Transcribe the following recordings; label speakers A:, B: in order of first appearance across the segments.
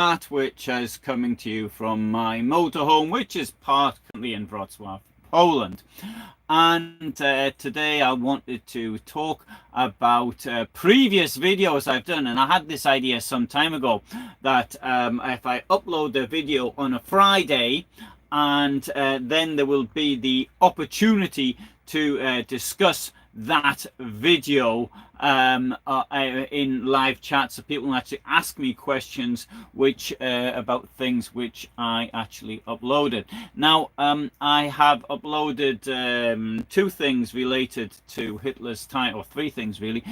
A: which is coming to you from my motorhome, which is parked currently in Wrocław, Poland. And today I wanted to talk about previous videos I've done, and I had this idea some time ago that if I upload the video on a Friday, and then there will be the opportunity to discuss that video in live chat, so people will actually ask me questions which about things which I actually uploaded. Now I have uploaded two things related to Hitler's time, or three things really,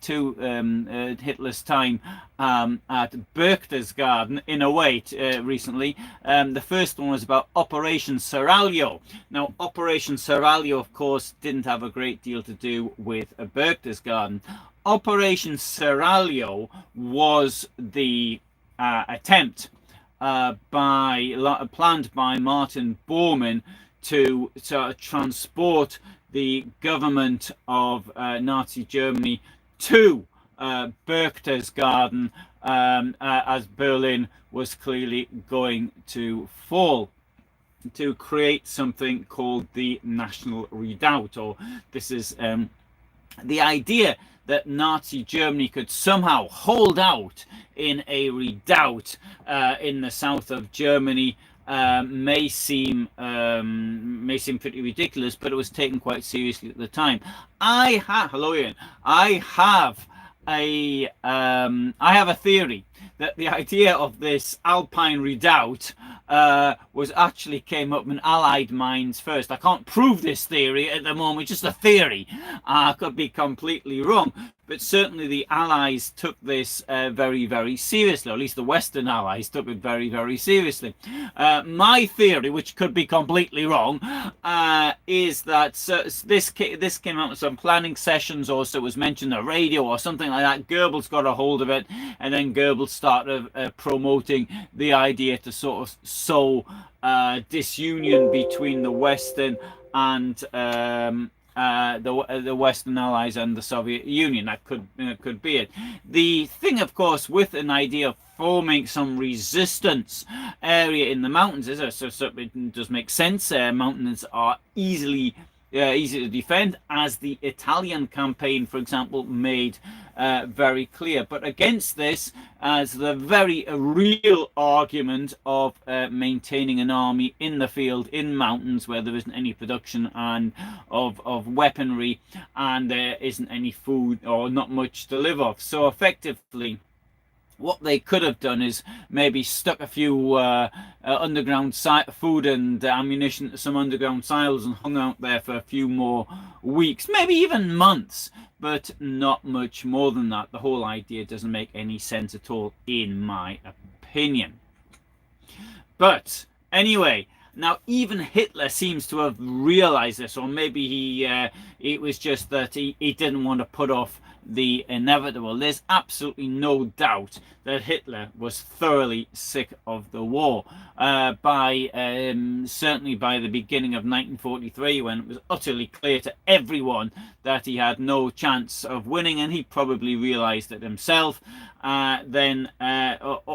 A: to Hitler's time at Berchtesgaden in a way recently. The first one was about Operation Seraglio. Now Operation Seraglio of course didn't have a great deal to do with Berchtesgaden. Operation Seraglio was the attempt planned by Martin Bormann to transport the government of Nazi Germany to Berchtesgaden as Berlin was clearly going to fall, to create something called the National Redoubt. Or this is the idea that Nazi Germany could somehow hold out in a redoubt in the south of Germany may seem pretty ridiculous, but it was taken quite seriously at the time. Hello Ian. I have a theory that the idea of this Alpine redoubt was actually came up in Allied minds first. I can't prove this theory at the moment, just a theory. I could be completely wrong, but certainly the Allies took this very, very seriously, or at least the Western Allies took it very, very seriously. My theory, which could be completely wrong, is that this came out in some planning sessions, or so it was mentioned on the radio or something like that. Goebbels got a hold of it, and then Goebbels started promoting the idea to sort of sow disunion between the Western and the Western Allies and the Soviet Union. That could be it. The thing, of course, with an idea of forming some resistance area in the mountains is so it does make sense. Mountains are easy to defend, as the Italian campaign, for example, made very clear. But against this, as the very real argument of maintaining an army in the field, in mountains where there isn't any production and of weaponry, and there isn't any food or not much to live off. So effectively, what they could have done is maybe stuck a few underground food and ammunition to some underground silos and hung out there for a few more weeks, maybe even months, but not much more than that. The whole idea doesn't make any sense at all, in my opinion. But anyway, now even Hitler seems to have realized this, or maybe it was just that he didn't want to put off the inevitable. There's absolutely no doubt that Hitler was thoroughly sick of the war certainly by the beginning of 1943, when it was utterly clear to everyone that he had no chance of winning, and he probably realized it himself. Then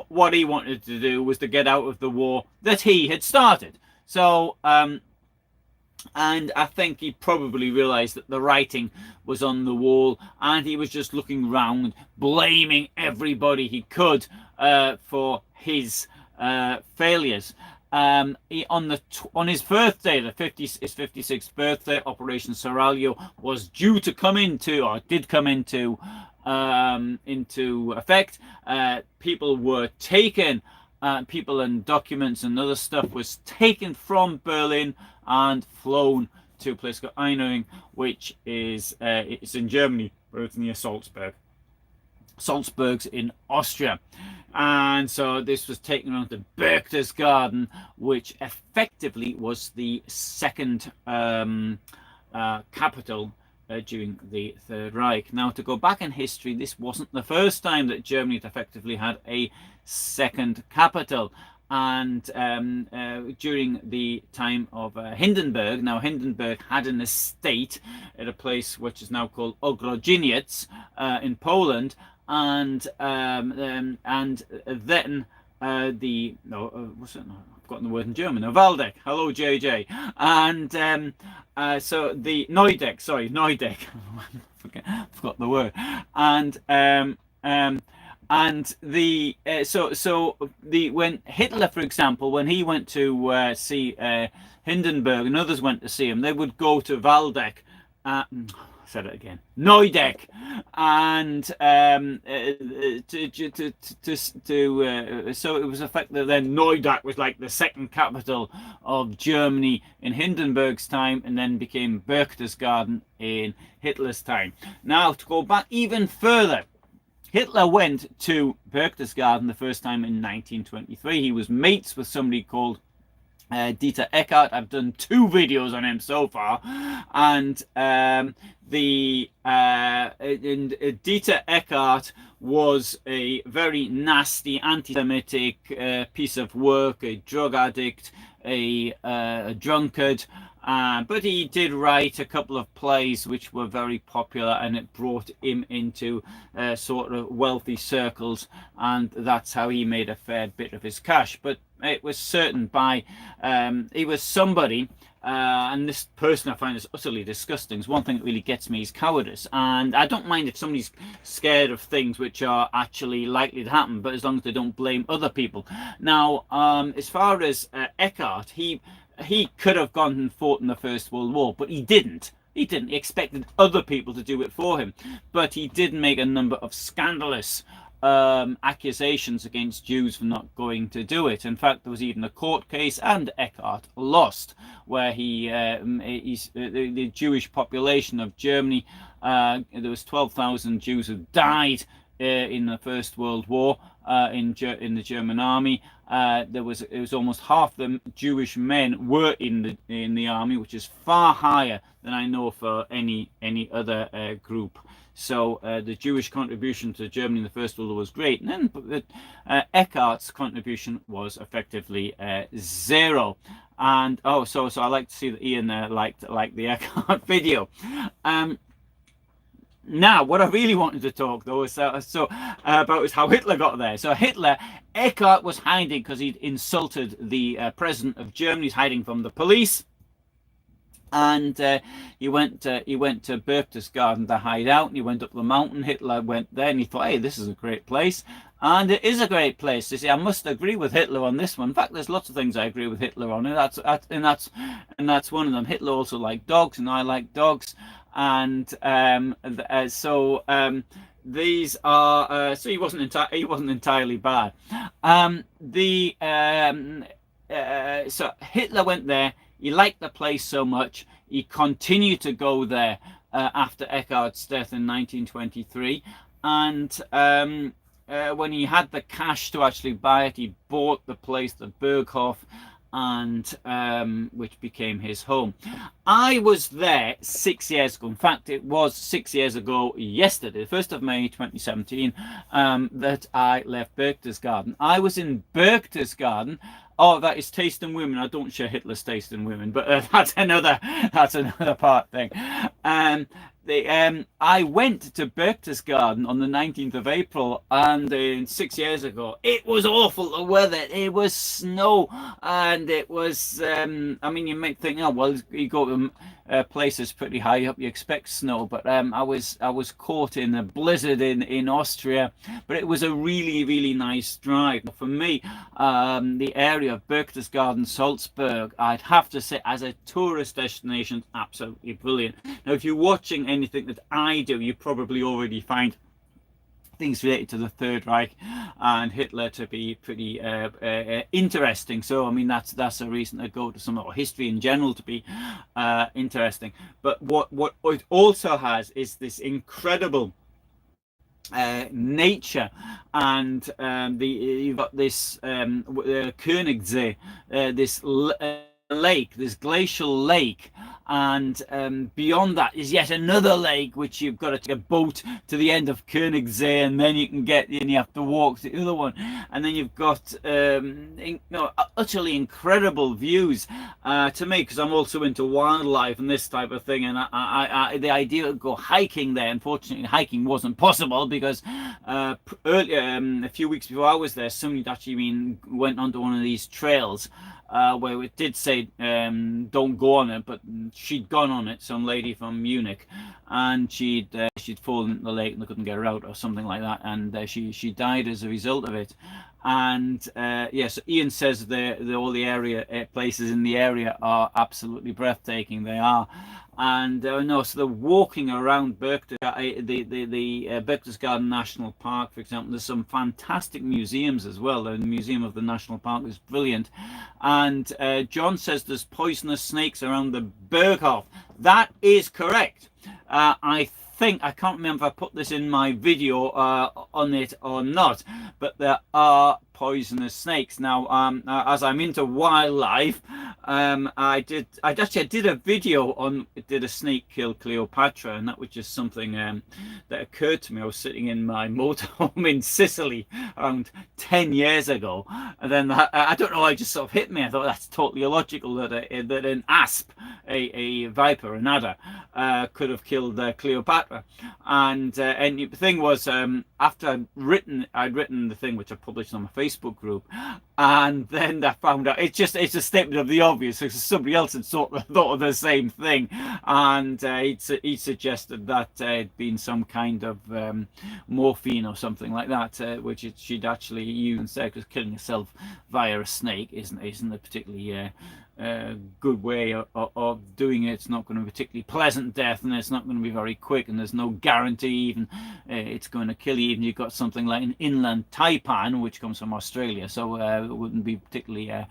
A: what he wanted to do was to get out of the war that he had started. So and I think he probably realized that the writing was on the wall, and he was just looking round, blaming everybody he could for his failures. On his birthday, his 56th birthday, Operation Seraglio was due to come into, or did come into effect. People were taken. People and documents and other stuff was taken from Berlin and flown to a place called Einöring, which is it's in Germany, but it's near Salzburg. Salzburg's in Austria. And so this was taken around to Berchtesgaden, which effectively was the second capital during the Third Reich. Now, to go back in history, this wasn't the first time that Germany had effectively had a second capital. And during the time of Hindenburg, now Hindenburg had an estate at a place which is now called Ogrodzieniec in Poland, and then what's it? No, I've forgotten the word in German. Waldeck. Hello, JJ. And so the Neudeck. Sorry, Neudeck. Forgot the word. And when Hitler, for example, when he went to see Hindenburg and others went to see him, they would go to Waldeck. Said it again. Neudeck, and so it was effective. Then Neudeck was like the second capital of Germany in Hindenburg's time, and then became Berchtesgaden in Hitler's time. Now to go back even further, Hitler went to Berchtesgaden the first time in 1923. He was mates with somebody called Dieter Eckart. I've done 2 videos on him so far, and Dieter Eckart was a very nasty anti-Semitic piece of work, a drug addict, a drunkard. But he did write a couple of plays which were very popular, and it brought him into sort of wealthy circles, and that's how he made a fair bit of his cash. But it was certain by he was somebody, and this person I find is utterly disgusting. It's one thing that really gets me is cowardice, and I don't mind if somebody's scared of things which are actually likely to happen, but as long as they don't blame other people. Now, as far as Eckart, he could have gone and fought in the First World War, but he didn't. He didn't. He expected other people to do it for him. But he did make a number of scandalous accusations against Jews for not going to do it. In fact, there was even a court case, and Eckart lost, where the Jewish population of Germany, there was 12,000 Jews who died in the First World War in the German army. It was almost half the Jewish men were in the army, which is far higher than I know for any other group. So the Jewish contribution to Germany in the First World War was great, and then Eckart's contribution was effectively 0. And so I like to see that Ian liked the Eckart video. Now, what I really wanted to talk though is about is how Hitler got there. So Eckart was hiding because he'd insulted the president of Germany. He's hiding from the police, and he went to Berchtesgaden to hide out. And he went up the mountain. Hitler went there, and he thought, "Hey, this is a great place." And it is a great place. You see, I must agree with Hitler on this one. In fact, there's lots of things I agree with Hitler on, and that's one of them. Hitler also liked dogs, and I like dogs. And these are so he wasn't entirely bad. So Hitler went there. He liked the place so much, he continued to go there after Eckart's death in 1923. And when he had the cash to actually buy it, he bought the place, the Berghof, and which became his home. I was there 6 years ago. In fact, it was 6 years ago yesterday, the 1st of May 2017, that I left Berchtesgaden. I was in Berchtesgaden. Oh, that is taste in women. I don't share Hitler's taste in women, but that's another part thing. I went to Berchtesgaden on the 19th of April, and 6 years ago, it was awful, the weather. It was snow, and it was, I mean, you might think, oh, well, you go to places pretty high up, you expect snow, but I was caught in a blizzard in Austria, but it was a really, really nice drive. For me, the area of Berchtesgaden, Salzburg, I'd have to say, as a tourist destination, absolutely brilliant. Now, if you're watching anything that I do, you probably already find things related to the Third Reich and Hitler to be pretty interesting. So I mean, that's a reason to go to some of history in general to be interesting. But what it also has is this incredible nature, and you've got this Königssee, this lake, this glacial lake, and beyond that is yet another lake, which you've got to take a boat to the end of Königssee, and then you can get, and you have to walk to the other one, and then you've got utterly incredible views to me, because I'm also into wildlife and this type of thing, and the idea of go hiking there, unfortunately hiking wasn't possible, because earlier, a few weeks before I was there, somebody actually went onto one of these trails where it did say don't go on it, but she'd gone on it, some lady from Munich, and she'd fallen into the lake and they couldn't get her out or something like that, and she died as a result of it. And yeah, so Ian says all the area places in the area are absolutely breathtaking. They are. And no, so they're walking around Berchtesgaden, the Berchtesgaden National Park, for example. There's some fantastic museums as well. The Museum of the National Park is brilliant. And John says there's poisonous snakes around the Berghof. That is correct. I can't remember if I put this in my video on it or not, but there are poisonous snakes. Now, as I'm into wildlife, I did a video on did a snake kill Cleopatra, and that was just something that occurred to me. I was sitting in my motorhome in Sicily around 10 years ago, and then I don't know, I just sort of hit me. I thought that's totally illogical that an asp, a viper, an adder, could have killed Cleopatra. And the thing was, after I'd written the thing, which I published on my Facebook group, and then I found out it's a statement of the obvious, because somebody else had thought of the same thing, and he suggested that it'd been some kind of morphine or something like that, which she'd actually used instead, because killing yourself via a snake isn't a particularly good way of doing it. It's not going to be a particularly pleasant death, and it's not going to be very quick, and there's no guarantee even it's going to kill you. Even you've got something like an inland taipan, which comes from Australia, so it wouldn't be particularly and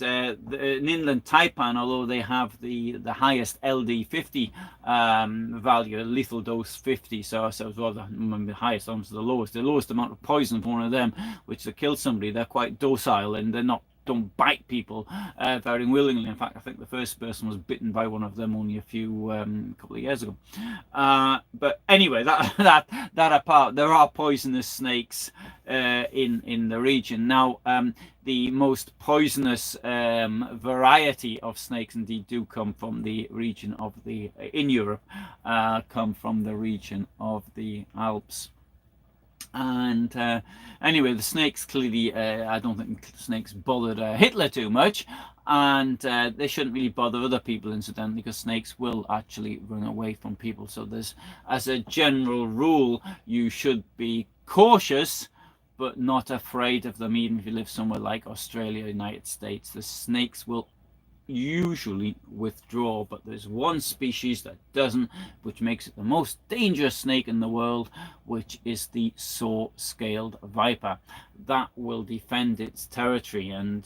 A: an inland taipan, although they have the highest LD50 value, lethal dose 50, so well, the highest, almost the lowest amount of poison for one of them, which to kill somebody. They're quite docile, and don't bite people very willingly. In fact, I think the first person was bitten by one of them only a couple of years ago. But anyway, that apart, there are poisonous snakes in the region. Now, the most poisonous variety of snakes indeed do come from the region of in Europe, come from the region of the Alps. And anyway, the snakes clearly, I don't think snakes bothered Hitler too much, and they shouldn't really bother other people, incidentally, because snakes will actually run away from people. So as a general rule, you should be cautious but not afraid of them. Even if you live somewhere like Australia, United States, the snakes will usually withdraw, but there's one species that doesn't, which makes it the most dangerous snake in the world, which is the saw-scaled viper. That will defend its territory, and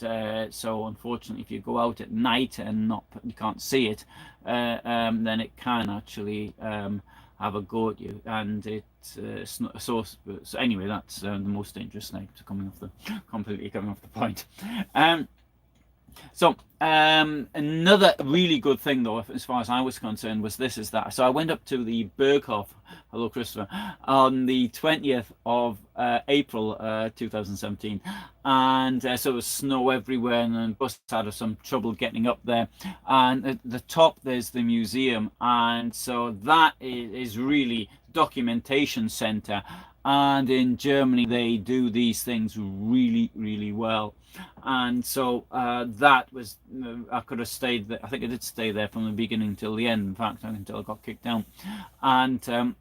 A: so unfortunately, if you go out at night and you can't see it, then it can actually have a go at you, and so anyway, that's the most dangerous snake. Completely coming off the point. So another really good thing, though, as far as I was concerned, was that. So I went up to the Berghof, hello Christopher, on the 20th of April 2017, and so there was snow everywhere, and the bus had some trouble getting up there. And at the top there's the museum, and so that is really documentation center. And in Germany they do these things really, really well. And so that was, I could have stayed there. I think I did stay there from the beginning till the end, in fact, until I got kicked down. And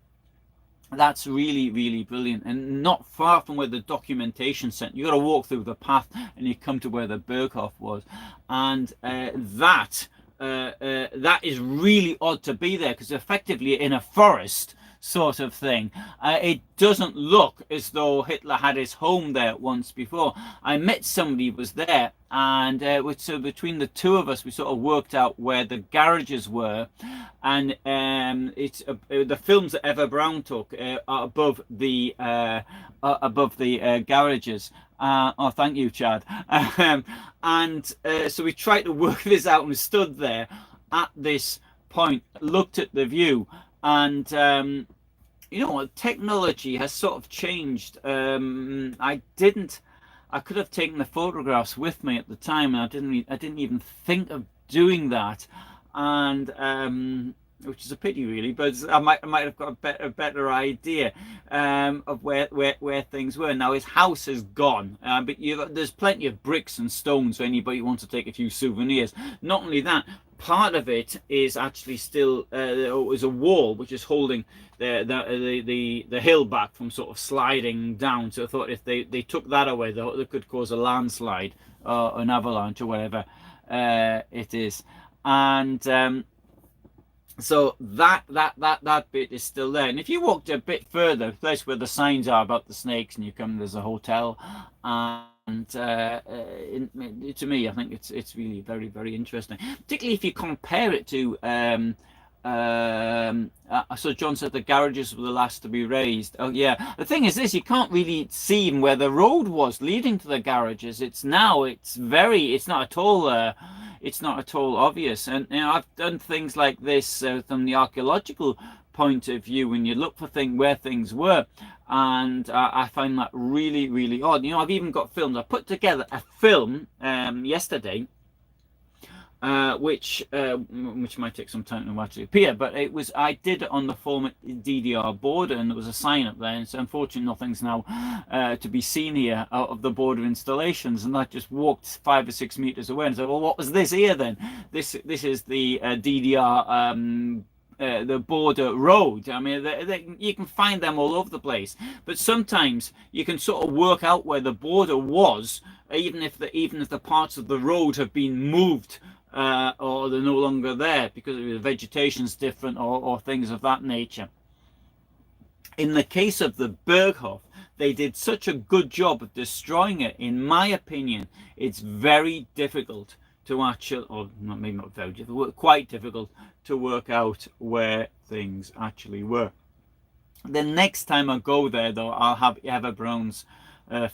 A: that's really, really brilliant. And not far from where the documentation center, you got to walk through the path and you come to where the Berghof was. And that is really odd to be there, because effectively in a forest. sort of thing. It doesn't look as though Hitler had his home there once before. I met somebody who was there, and so between the two of us, we sort of worked out where the garages were, and it's the films that Eva Brown took are above the garages. Oh, thank you, Chad. So we tried to work this out and stood there at this point, looked at the view, and you know, technology has sort of changed. I could have taken the photographs with me at the time, and I didn't even think of doing that, and which is a pity, really. But I might have got a better idea of where things were. Now his house is gone, but there's plenty of bricks and stones for anybody who wants to take a few souvenirs. Not only that, part of it is actually still is a wall which is holding the hill back from sort of sliding down. So I thought if they took that away, they could cause a landslide or an avalanche or whatever it is. And so that bit is still there. And if you walked a bit further, the place where the signs are about the snakes, and you come, there's a hotel, and to me, I think it's really very, very interesting, particularly if you compare it to so John said the garages were the last to be raised. Oh yeah, the thing is this, you can't really see where the road was leading to the garages. It's not at all obvious. And you know, I've done things like this from the archaeological point of view, when you look for where things were, and I find that really, really odd. You know, I've even got films. I put together a film yesterday, which might take some time to actually appear, but I did it on the former DDR border, and there was a sign up there, and so unfortunately nothing's now to be seen here of the border installations, and I just walked 5 or 6 meters away and said, well, what was this here then? This is the DDR the border road. I mean, you can find them all over the place, but sometimes you can sort of work out where the border was, even if the parts of the road have been moved, or they're no longer there because the vegetation's different, or things of that nature. In the case of the Berghof, they did such a good job of destroying it. In my opinion, it's very difficult to actually, or maybe not very difficult, quite difficult to work out where things actually were. The next time I go there, though, I'll have Eva Brown's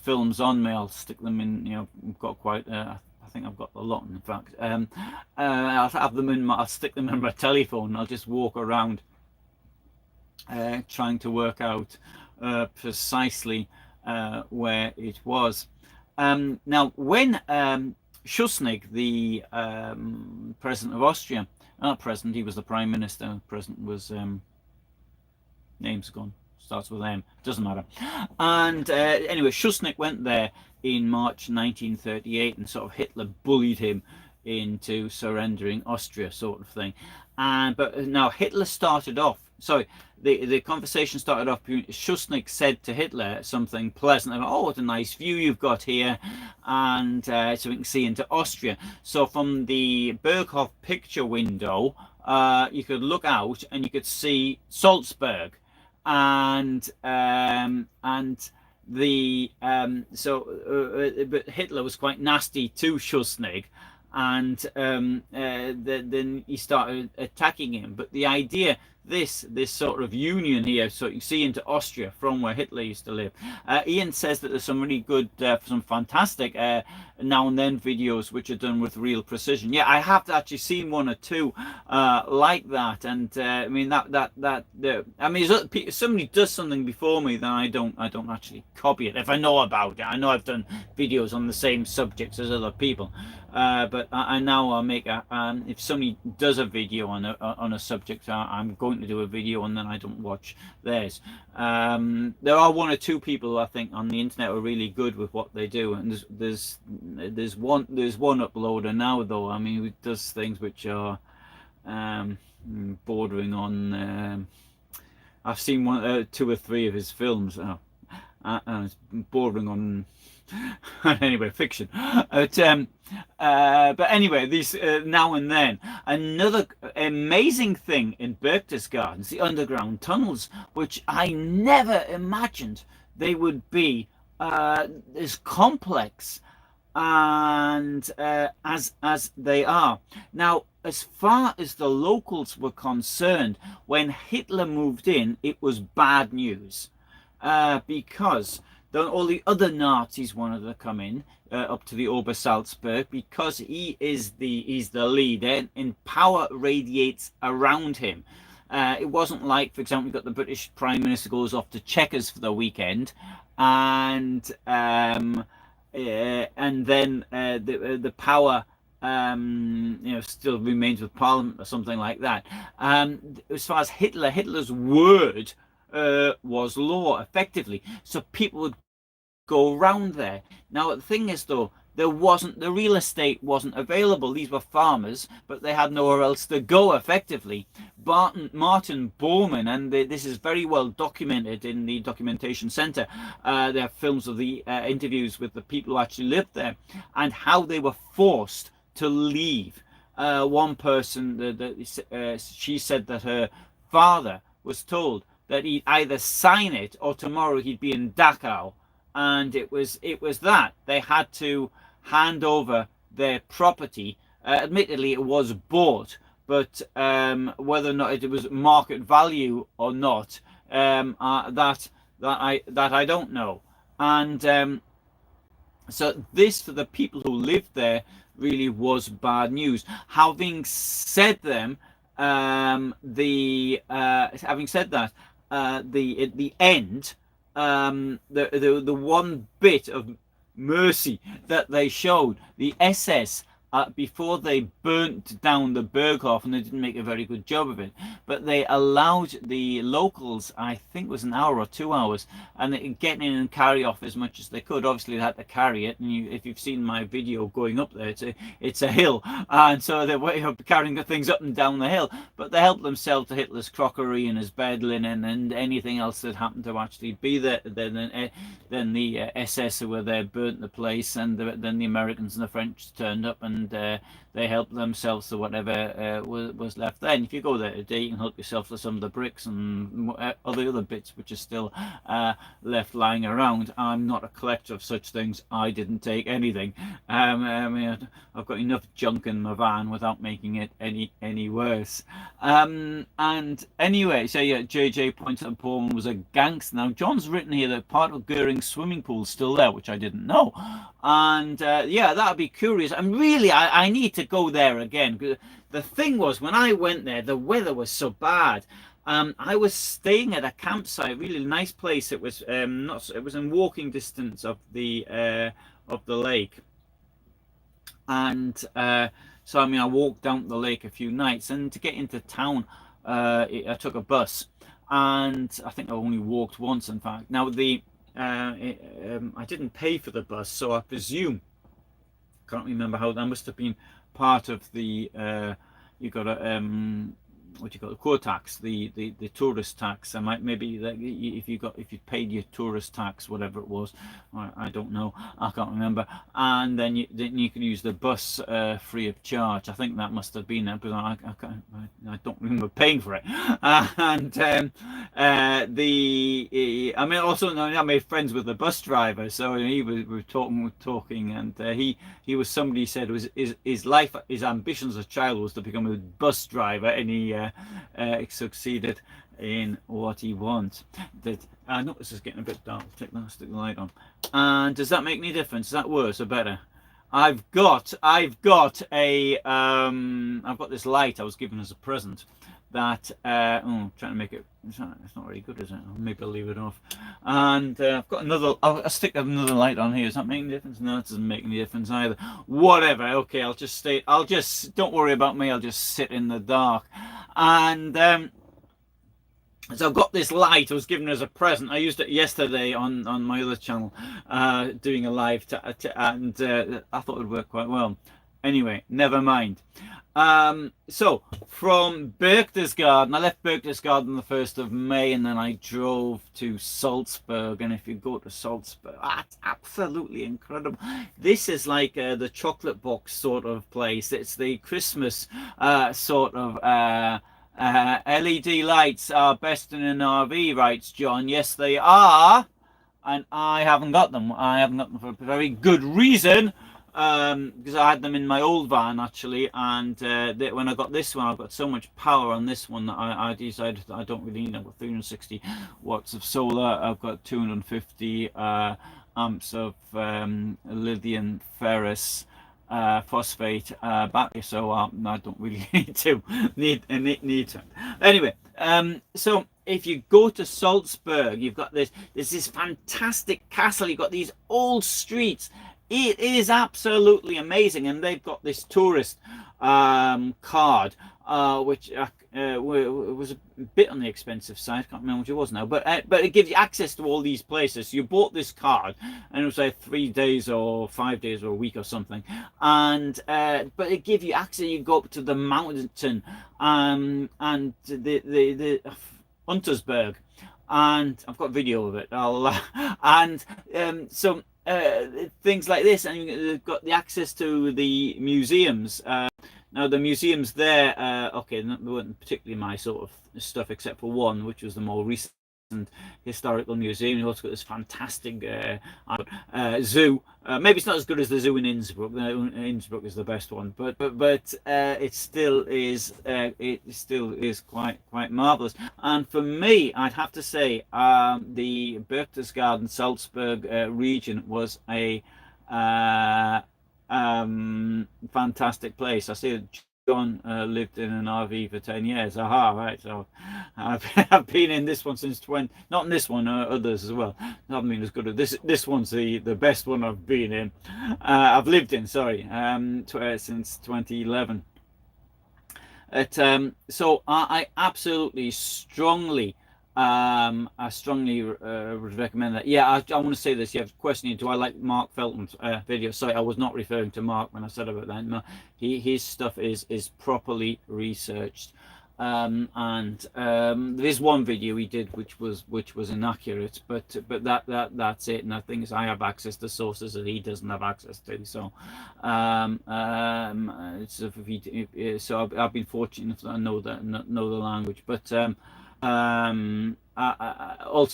A: films on me. I'll stick them in. You know, I've got quite. I think I've got a lot, in fact. I'll have them I'll stick them in my telephone. I'll just walk around, trying to work out precisely where it was. Now, when Schuschnigg, the president of Austria, not president, he was the prime minister. President was name's gone, starts with M, doesn't matter. And anyway, Schuschnigg went there in March 1938, and sort of Hitler bullied him into surrendering Austria, sort of thing. But now Hitler started off. Sorry, the conversation started off. Schuschnigg said to Hitler something pleasant about, oh, what a nice view you've got here, and so we can see into Austria. So from the Berghof picture window, you could look out and you could see Salzburg, and but Hitler was quite nasty to Schuschnigg, and then he started attacking him. But the idea, this sort of union here, so you see into Austria from where Hitler used to live. Ian says that there's some really good, some fantastic now and then videos which are done with real precision. Yeah, I have actually seen one or two like that, and I mean I mean, if somebody does something before me, then I don't actually copy it. If I know about it, I know I've done videos on the same subjects as other people, but I now I'll make if somebody does a video on a subject, I'm going to do a video, and then I don't watch theirs. There are one or two people I think on the internet who are really good with what they do, and there's one uploader now, though, I mean, who does things which are bordering on I've seen two or three of his films, it's bordering on anyway, fiction. But anyway, these now and then. Another amazing thing in Berchtesgaden is the underground tunnels, which I never imagined they would be as complex and as they are. Now, as far as the locals were concerned, when Hitler moved in, it was bad news because all the other Nazis wanted to come in up to the Obersalzberg because he's the leader and power radiates around him. It wasn't like, for example, we got the British Prime Minister goes off to Chequers for the weekend, and then the power still remains with Parliament or something like that. As far as Hitler's word was law effectively, so people would go around there. Now the thing is though, the real estate wasn't available. These were farmers, but they had nowhere else to go effectively. Martin Bormann, and this is very well documented in the documentation center. There are films of the interviews with the people who actually lived there and how they were forced to leave. One person, she said that her father was told that he'd either sign it or tomorrow he'd be in Dachau. And it was that they had to hand over their property. Admittedly, it was bought, but whether or not it was market value or not, that I don't know. And so this, for the people who lived there, really was bad news. Having said that, at the end. The one bit of mercy that they showed, the SS, before they burnt down the Berghof, and they didn't make a very good job of it, but they allowed the locals, I think it was an hour or 2 hours, and they get in and carry off as much as they could. Obviously they had to carry it, and if you've seen my video going up there, it's a hill, and so they were carrying the things up and down the hill, but they helped themselves to Hitler's crockery and his bed linen and anything else that happened to actually be there. Then the SS who were there burnt the place, and then the Americans and the French turned up and they helped themselves to whatever was left there. And if you go there today, you can help yourself to some of the bricks and other bits which are still left lying around. I'm not a collector of such things. I didn't take anything. I've got enough junk in my van without making it any worse. And anyway, so yeah, JJ points out Bormann was a gangster. Now John's written here that part of Goering's swimming pool is still there, which I didn't know. And yeah, that'd be curious. And really, I need to go there again. The thing was, when I went there, the weather was so bad. I was staying at a campsite, really nice place. It was it was in walking distance of the lake, and so I mean, I walked down the lake a few nights, and to get into town, I took a bus, and I think I only walked once. In fact, now I didn't pay for the bus, so I presume, can't remember how, that must have been part of the you got a what do you call it, core tax, the tourist tax. I might, maybe if you paid your tourist tax, whatever it was, I don't know, I can't remember, and then you can use the bus free of charge. I think that must have been it, but I don't remember paying for it. And I mean, also I made friends with the bus driver, so we were talking, and he was somebody who said his life, his ambition as a child was to become a bus driver, and he succeeded in what he wants. I know this is getting a bit dark. Stick the light on. And does that make any difference? Is that worse or better? I've got a I've got this light I was given as a present that trying to make it, it's not very good, is it? Maybe I'll leave it off. And I've got another, I'll stick another light on here. Does that make any difference? No, it doesn't make any difference either. Whatever. Okay, I'll just don't worry about me, I'll just sit in the dark. And so I've got this light I was given as a present. I used it yesterday on my other channel, doing a live and I thought it would work quite well. Anyway, never mind. So from Berchtesgaden, I left Berchtesgaden the 1st of May, and then I drove to Salzburg. And if you go to Salzburg, that's absolutely incredible. This is like the chocolate box sort of place. It's the Christmas sort of LED lights are best in an RV, writes John. Yes, they are. And I haven't got them. I haven't got them for a very good reason. Because I had them in my old van actually, and when I got this one, I've got so much power on this one that I decided I don't really need. I've got 360 watts of solar. I've got 250 amps of lithium ferrous phosphate battery, so I don't really need to. Anyway, so if you go to Salzburg, you've got there's this fantastic castle. You've got these old streets. It is absolutely amazing, and they've got this tourist card, which was a bit on the expensive side. I can't remember what it was now, but it gives you access to all these places. You bought this card, and it was like 3 days or 5 days or a week or something, and but it gives you access. You go up to the mountain, and the Untersberg, and I've got video of it. So. Things like this, and you've got the access to the museums. Now the museums there, okay, they weren't particularly my sort of stuff, except for one, which was the more recent historical museum. You also got this fantastic zoo. Maybe it's not as good as the zoo in Innsbruck. Innsbruck is the best one, but it still is quite marvelous. And for me, I'd have to say the Berchtesgaden Salzburg region was a fantastic place. I see that John lived in an RV for 10 years. Aha, right. So I've been in this one since not in this one, others as well. I haven't been as good at this. This one's the best one I've been in. I've lived in, sorry, since 2011. So I absolutely strongly would recommend that. Yeah, I want to say this. You have questioning, do I like Mark Felton's video? Sorry, I was not referring to Mark when I said about that. His stuff is properly researched, and there's one video he did which was inaccurate, but that's it. And the thing is, I have access to sources that he doesn't have access to. So so I've been fortunate that I know the language, but. Also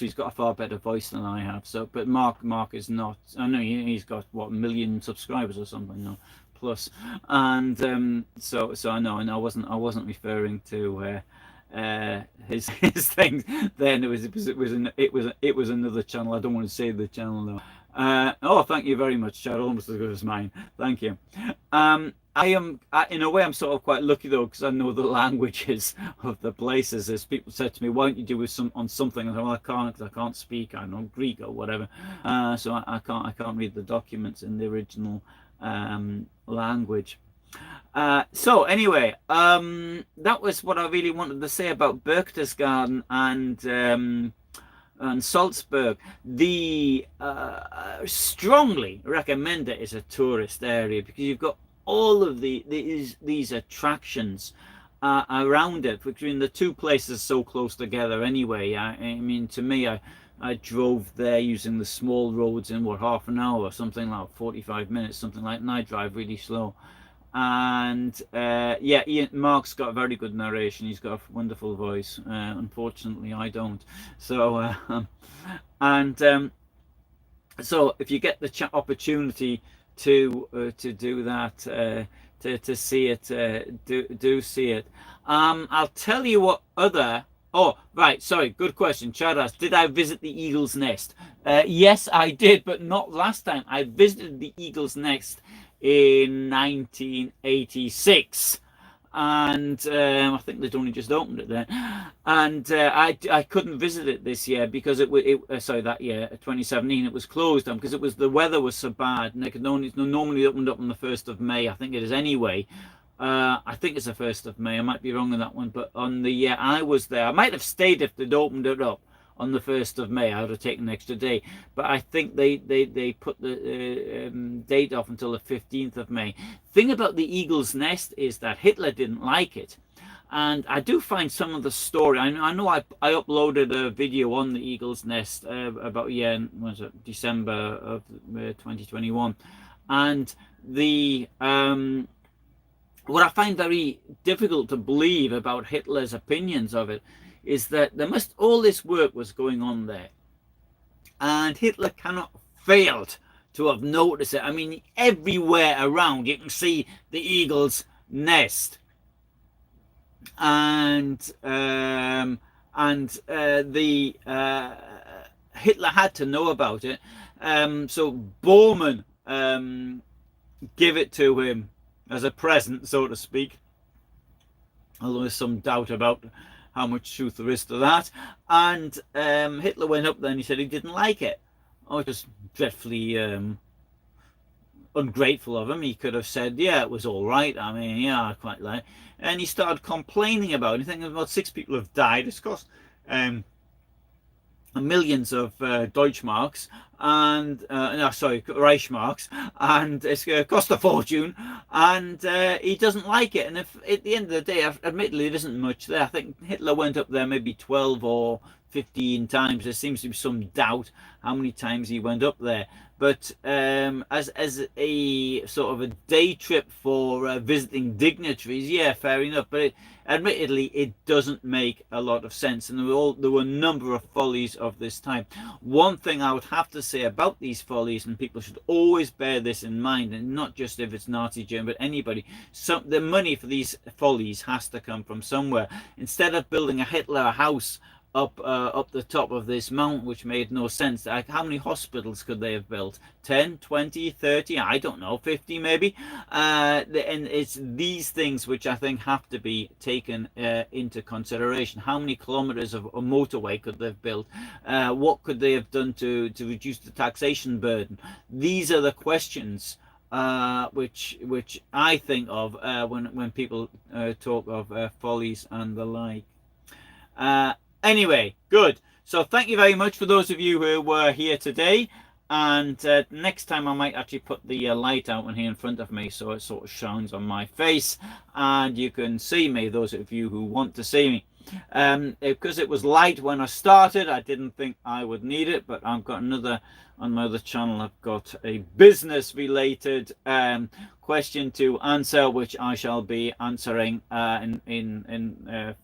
A: he's got a far better voice than I have. So, but Mark is not. I know he's got what, 1 million subscribers or something, no, plus, and so I know, and I wasn't referring to his things. Then it was another channel. I don't want to say the channel though. Oh, thank you very much, Chad. Almost as good as mine. Thank you. In a way, I'm sort of quite lucky though, because I know the languages of the places. As people said to me, "Why don't you do on something?" I thought, well, I can't, because I can't speak. I know Greek or whatever, so I can't read the documents in the original language. So anyway, that was what I really wanted to say about Berchtesgaden and Salzburg. The strongly recommend it as a tourist area, because you've got all of these attractions around it, between the two places so close together anyway. I mean, to me, I drove there using the small roads in half an hour, something like 45 minutes, something like that, and I drive really slow. And yeah, Mark's got a very good narration. He's got a wonderful voice. Unfortunately, I don't. So so if you get the opportunity to do that, to see it, do see it. I'll tell you what other. Oh, right. Sorry. Good question. Chad asked, did I visit the Eagle's Nest? Yes, I did, but not last time. I visited the Eagle's Nest in 1986, and I think they'd only just opened it then, and I couldn't visit it this year because that year, 2017, it was closed down because the weather was so bad, and they could normally opened up on the 1st of May, I think it is anyway. I think it's the 1st of May. I might be wrong on that one, but on the year I was there, I might have stayed if they'd opened it up. on the 1st of May. I would have taken an extra day, but I think they put the date off until the 15th of May. Thing about the eagle's nest is that Hitler didn't like it. And I do find some of the story. I know I uploaded a video on the eagle's nest about was it December of 2021, and the what I find very difficult to believe about Hitler's opinions of it is that all this work was going on there, and Hitler cannot failed to have noticed it. I mean, everywhere around you can see the eagle's nest. And Hitler had to know about it, so Bormann give it to him as a present, so to speak, although there's some doubt about how much truth there is to that. And Hitler went up there and he said he didn't like it. Oh, it was dreadfully ungrateful of him. He could have said, yeah, it was all right. I mean, yeah, I quite like it. And he started complaining about it. I think about 6 people have died. It's cost millions of Deutschmarks and Reichsmarks, and it's cost a fortune, and he doesn't like it. And if at the end of the day, admittedly, there isn't much there. I think Hitler went up there maybe 12 or 15 times. There seems to be some doubt how many times he went up there, but as a sort of a day trip for visiting dignitaries, yeah, fair enough. But admittedly, it doesn't make a lot of sense, and there were a number of follies of this time. One thing I would have to say about these follies, and people should always bear this in mind, and not just if it's Nazi Germany, but anybody, the money for these follies has to come from somewhere. Instead of building a Hitler house up the top of this mountain, which made no sense. Like, how many hospitals could they have built? 10, 20, 30, I don't know, 50 maybe. And it's these things which I think have to be taken into consideration. How many kilometers of a motorway could they have built? What could they have done to reduce the taxation burden? These are the questions which I think of when people talk of follies and the like. Anyway, good. So thank you very much for those of you who were here today. And next time I might actually put the light out in here in front of me so it sort of shines on my face and you can see me, those of you who want to see me. Because it was light when I started, I didn't think I would need it, but I've got another, on my other channel, I've got a business related question to answer, which I shall be answering in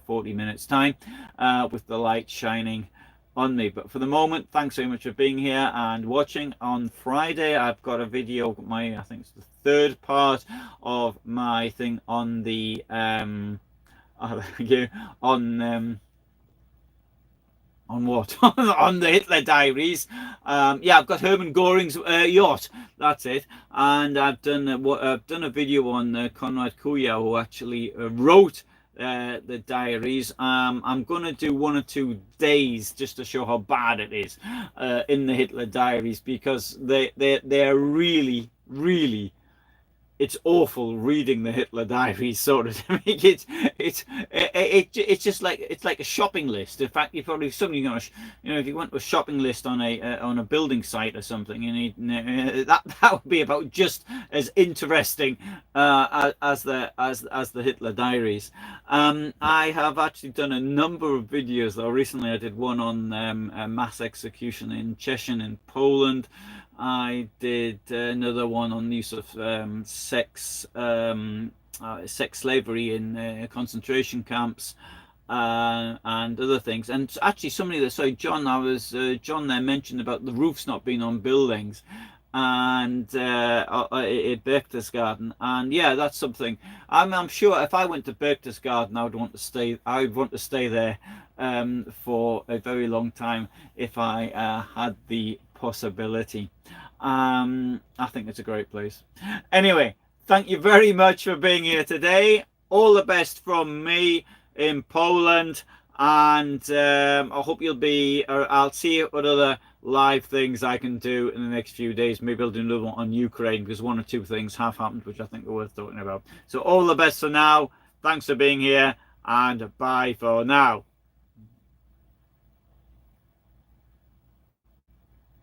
A: 40 minutes time with the light shining on me. But for the moment, thanks very much for being here and watching. On Friday I've got a video, I think it's the third part of my thing on the on what on the Hitler diaries. Yeah, I've got Hermann Göring's yacht, that's it. And I've done a video on Konrad Kujau, who actually wrote the diaries. I'm going to do 1 or 2 days just to show how bad it is in the Hitler diaries, because they're really, it's awful reading the Hitler diaries, sort of. To make it's just like, it's like a shopping list. In fact, you probably, something, if you went to a shopping list on a building site or something, that would be about just as interesting as the Hitler diaries. I have actually done a number of videos though. Recently I did one on a mass execution in Czechia in Poland. I did another one on the use of sex slavery in concentration camps and other things. And actually, somebody that, sorry, John, John there mentioned about the roofs not being on buildings and at Berchtesgaden, and yeah, that's something. I'm sure if I went to Berchtesgaden, I would want to stay there for a very long time if I had the possibility. I think it's a great place. Anyway, thank you very much for being here today. All the best from me in Poland, and I hope you'll be, I'll see what other live things I can do in the next few days. Maybe I'll do another one on Ukraine, because 1 or 2 things have happened which I think are worth talking about. So all the best for now. Thanks for being here, and bye for now.